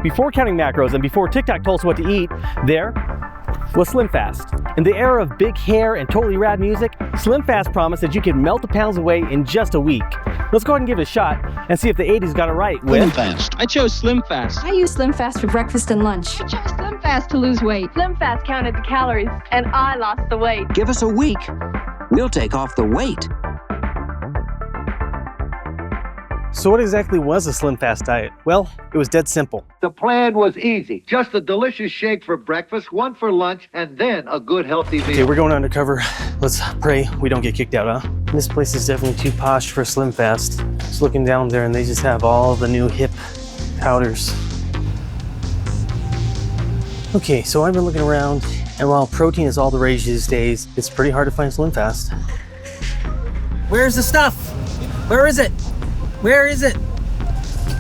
Before counting macros and before TikTok told us what to eat, there was SlimFast. In the era of big hair and totally rad music, SlimFast promised that you could melt the pounds away in just a week. Let's go ahead and give it a shot and see if the 80s got it right with SlimFast. I chose SlimFast. I use SlimFast for breakfast and lunch. I chose SlimFast to lose weight. SlimFast counted the calories, and I lost the weight. Give us a week. We'll take off the weight. So what exactly was a SlimFast diet? Well, it was dead simple. The plan was easy. Just a delicious shake for breakfast, one for lunch, and then a good healthy meal. Okay, we're going undercover. Let's pray we don't get kicked out, huh? This place is definitely too posh for SlimFast. Just looking down there and they just have all the new hip powders. Okay, so I've been looking around, and while protein is all the rage these days, it's pretty hard to find SlimFast. Where's the stuff? Where is it? Where is it?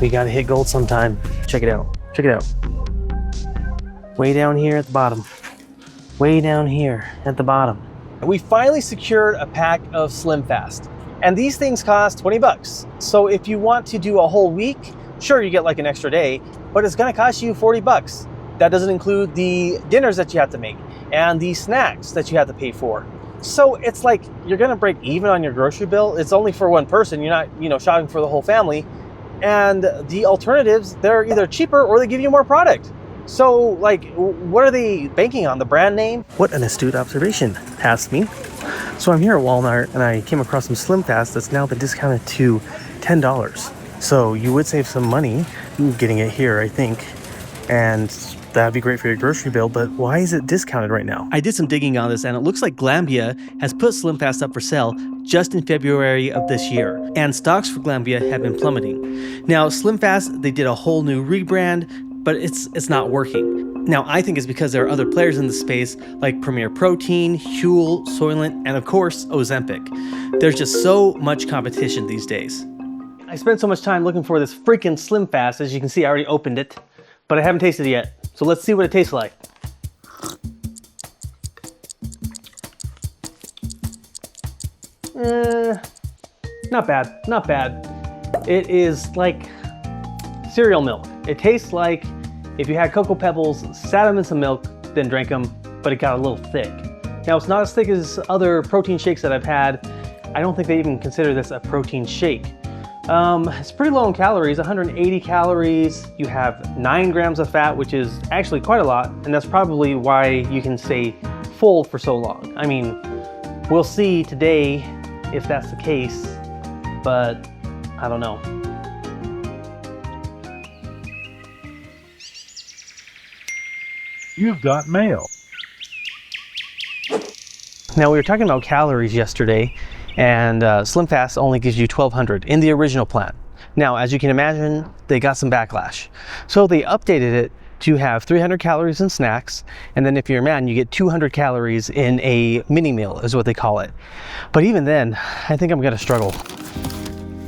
We gotta hit gold sometime. Check it out. Check it out. Way down here at the bottom. Way down here at the bottom. We finally secured a pack of SlimFast. And these things cost 20 bucks. So if you want to do a whole week, sure, you get like an extra day, but it's gonna cost you 40 bucks. That doesn't include the dinners that you have to make and the snacks that you have to pay for. So it's like you're gonna break even on your grocery bill. It's only for one person. You're not, shopping for the whole family. And the alternatives, they're either cheaper or they give you more product. So like, what are they banking on? The brand name? What an astute observation, past me. So I'm here at Walmart and I came across some SlimFast that's now been discounted to $10. So you would save some money getting it here, I think. And that'd be great for your grocery bill, but why is it discounted right now? I did some digging on this and it looks like Glanbia has put SlimFast up for sale just in February of this year. And stocks for Glanbia have been plummeting. Now SlimFast, they did a whole new rebrand, but it's not working. Now I think it's because there are other players in the space like Premier Protein, Huel, Soylent, and of course Ozempic. There's just so much competition these days. I spent so much time looking for this freaking SlimFast. As you can see, I already opened it, but I haven't tasted it yet. So let's see what it tastes like. Not bad, not bad. It is like cereal milk. It tastes like if you had Cocoa Pebbles, sat them in some milk, then drank them, but it got a little thick. Now it's not as thick as other protein shakes that I've had. I don't think they even consider this a protein shake. It's pretty low in calories, 180 calories. You have 9 grams of fat, which is actually quite a lot, and that's probably why you can stay full for so long. I mean, we'll see today if that's the case, but I don't know. You've got mail. Now we were talking about calories yesterday, and SlimFast only gives you 1,200 in the original plan. Now, as you can imagine, they got some backlash. So they updated it to have 300 calories in snacks, and then if you're a man, you get 200 calories in a mini meal, is what they call it. But even then, I think I'm gonna struggle.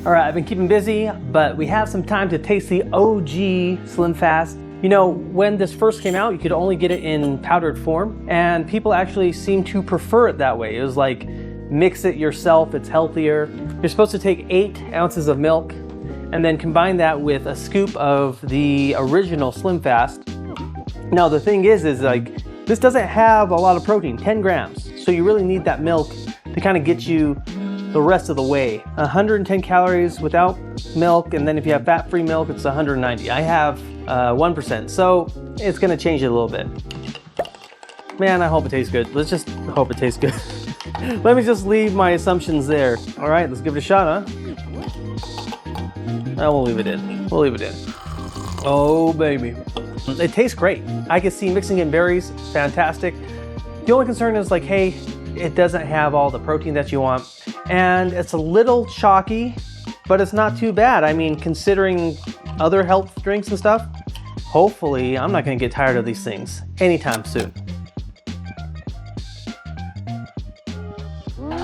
All right, I've been keeping busy, but we have some time to taste the OG SlimFast. You know, when this first came out, you could only get it in powdered form, and people actually seem to prefer it that way. It was like, mix it yourself, it's healthier. You're supposed to take 8 ounces of milk and then combine that with a scoop of the original SlimFast. Now the thing is like, this doesn't have a lot of protein, 10 grams. So you really need that milk to kind of get you the rest of the way. 110 calories without milk, and then if you have fat-free milk, it's 190. I have 1%, so it's gonna change it a little bit. Man, I hope it tastes good. Let's just hope it tastes good. Let me just leave my assumptions there. All right, let's give it a shot, huh? We'll leave it in. We'll leave it in. Oh, baby. It tastes great. I can see mixing in berries, fantastic. The only concern is like, hey, it doesn't have all the protein that you want. And it's a little chalky, but it's not too bad. I mean, considering other health drinks and stuff, hopefully I'm not gonna get tired of these things anytime soon.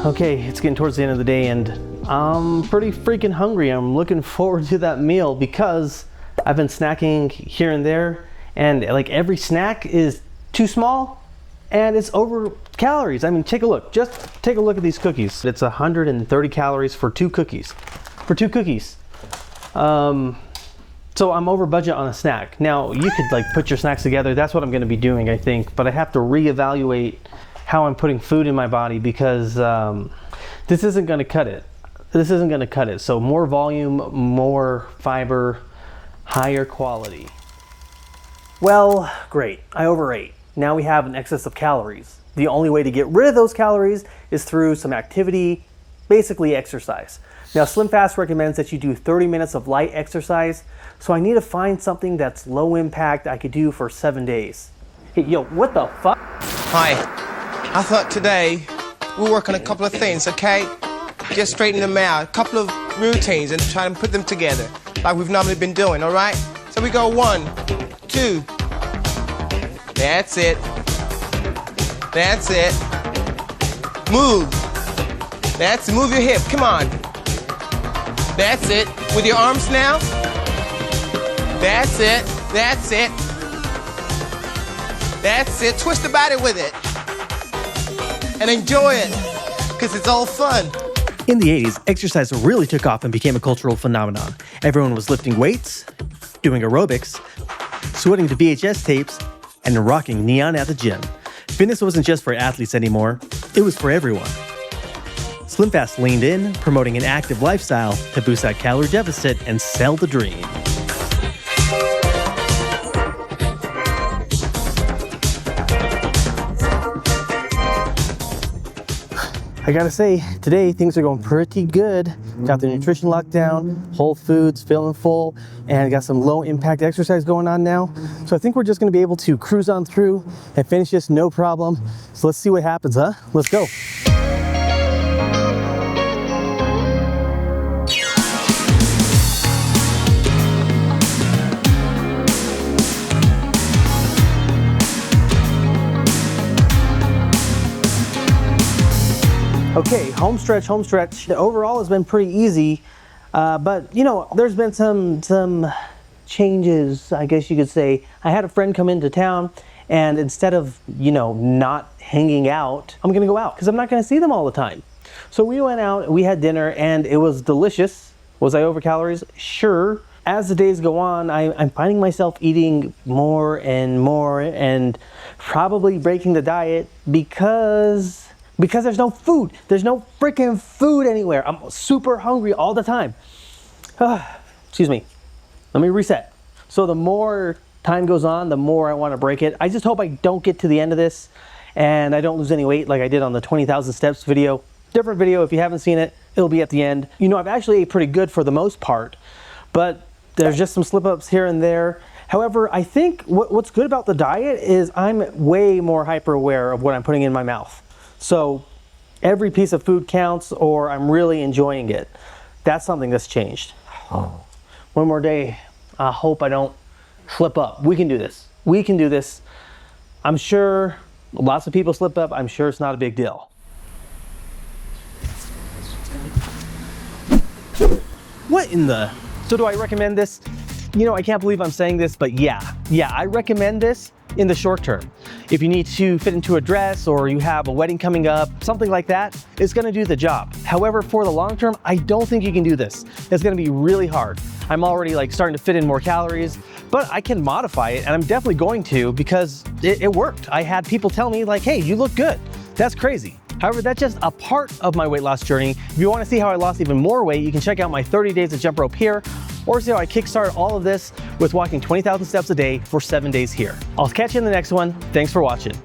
Okay, it's getting towards the end of the day and I'm pretty freaking hungry. I'm looking forward to that meal because I've been snacking here and there, and like every snack is too small and it's over calories. I mean, take a look. Just take a look at these cookies. It's 130 calories for 2 cookies. So So I'm over budget on a snack. Now you could like put your snacks together. That's what I'm gonna be doing, I think. But I have to reevaluate how I'm putting food in my body because this isn't gonna cut it. This isn't gonna cut it. So more volume, more fiber, higher quality. Well, great, I overate. Now we have an excess of calories. The only way to get rid of those calories is through some activity, basically exercise. Now SlimFast recommends that you do 30 minutes of light exercise, so I need to find something that's low impact I could do for 7 days. Hey, yo, what the fuck? Hi, I thought today we'll work on a couple of things, okay? Just straighten them out, a couple of routines and try and put them together like we've normally been doing, all right? So we go 1, 2, that's it, that's it, move, that's it, move your hip, come on, that's it, with your arms now, that's it, that's it, that's it, twist the body with it, and enjoy it, because it's all fun. In the 80s, exercise really took off and became a cultural phenomenon. Everyone was lifting weights, doing aerobics, sweating to VHS tapes, and rocking neon at the gym. Fitness wasn't just for athletes anymore, it was for everyone. SlimFast leaned in, promoting an active lifestyle to boost that calorie deficit and sell the dream. I gotta say, today things are going pretty good. Got the nutrition locked down, Whole Foods feeling full, and got some low impact exercise going on now. So I think we're just gonna be able to cruise on through and finish this no problem. So let's see what happens, huh? Let's go. Okay, home stretch, home stretch. The overall has been pretty easy, but you know, there's been some changes, I guess you could say. I had a friend come into town, and instead of, you know, not hanging out, I'm gonna go out because I'm not gonna see them all the time. So we went out, we had dinner, and it was delicious. Was I over calories? Sure. As the days go on, I'm finding myself eating more and probably breaking the diet because there's no food. There's no freaking food anywhere. I'm super hungry all the time. Excuse me. Let me reset. So the more time goes on, the more I want to break it. I just hope I don't get to the end of this and I don't lose any weight like I did on the 20,000 steps video. Different video. If you haven't seen it, it'll be at the end. You know, I've actually ate pretty good for the most part, but there's just some slip-ups here and there. However, I think what's good about the diet is I'm way more hyper-aware of what I'm putting in my mouth. So every piece of food counts, or I'm really enjoying it. That's something that's changed. Oh. One more day. I hope I don't slip up. We can do this. We can do this. I'm sure lots of people slip up. I'm sure it's not a big deal. What in the... So do I recommend this? You know, I can't believe I'm saying this, but yeah, I recommend this in the short term. If you need to fit into a dress or you have a wedding coming up, something like that, it's gonna do the job. However, for the long term, I don't think you can do this. It's gonna be really hard. I'm already like starting to fit in more calories, but I can modify it, and I'm definitely going to because it worked. I had people tell me like, hey, you look good. That's crazy. However, that's just a part of my weight loss journey. If you wanna see how I lost even more weight, you can check out my 30 days of jump rope here, or see how I kickstart all of this with walking 20,000 steps a day for 7 days here. I'll catch you in the next one. Thanks for watching.